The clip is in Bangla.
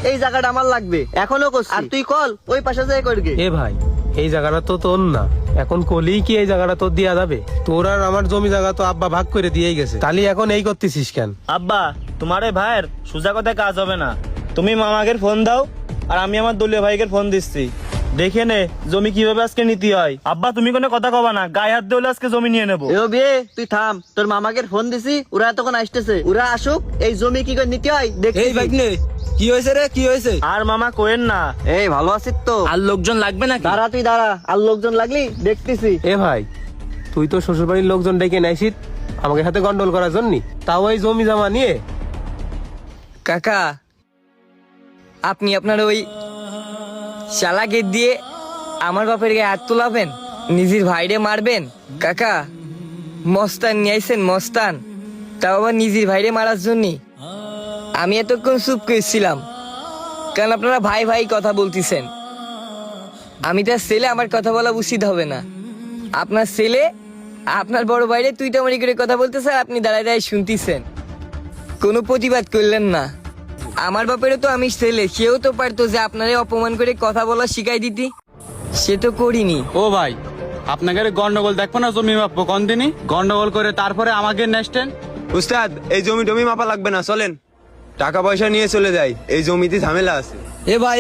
এই জায়গাটা আমার লাগবে, এখনো করছি। আর তুই কল ওই পাশে যাই করগে। এ ভাই, এই জায়গাটা তো তোর না, এখন কলেই কি এই জায়গাটা তোর দেয়া যাবে? তোর আর আমার জমি জায়গা তো আব্বা ভাগ করে দিয়েই গেছে, তাহলে এখন এই করতেছিস কেন? আব্বা, তোমার এই ভাইয়ের সোজা কথা কাজ হবে না। তুমি মামাকে ফোন দাও, আর আমি আমার দলীয় ভাইকে ফোন দিচ্ছি। দেখে নে জমি কিভাবে আজকে নীতি হয়। আব্বা তুমি কোনো কথা কবা না, গায়ে হাত দিলে আজকে জমি নিয়ে নেবো। এ বিয়ে তুই থাম, তোর মামাকে ফোন দিছি, ওরা তখন আসতেছে। ওরা আসুক, এই জমি কি করে নিতে হয় দেখি। এই ভাগ্নে, কি হয়েছে রে, কি হয়েছে? আর মামা কোয়েন না। এই ভালো আছিস তো? আর লোকজন লাগবে নাকি? দাঁড়া তুই দাঁড়া, আর লোকজন লাগলি দেখতেছি। এ ভাই, তুই তো শ্বশুরবাড়ির লোকজন ডেকে নাইছিস আমাকে সাথে গন্ডল করার জন্য, তাও এই জমি জমা নিয়ে। কাকা, আপনি আপনার ওই শালাকে দিয়ে আমার বাপের গায়ে হাত তোলাবেন, নিজের ভাইরে মারবেন? কাকা, মস্তান নিয়ে আইছেন, মস্তান, তাও আবার নিজের ভাইরে মারার জন্য। আমি এতক্ষণ চুপ করেছিলাম, কারণ আপনারা ভাই ভাই কথা বলতেছেন। আমি তার ছেলে, আমার কথা বলা উচিত হবে না। আপনার ছেলে আপনার বড় ভাইরে তুই টামারি করে কথা বলতেছে, আর আপনি দাঁড়ায় দাঁড়ায় শুনতেছেন, কোনো প্রতিবাদ করলেন না। আমার বাপেরও তো আমি ছেলে, সেও তো পারতো যে আপনারে অপমান করে কথা বলা শিখাই দিতি, সে তো করিনি। ও ভাই, আপনাকে গন্ডগোল দেখবো না, জমি মাপবো কোন দিনই গন্ডগোল করে তারপরে আমাকে নেস্টেন। উস্তাদ, এই জমি টমি মাপা লাগবে না, চলেন টাকা পয়সা নিয়ে চলে যাই, এই জমিতে ঝামেলা আছে। এ ভাই,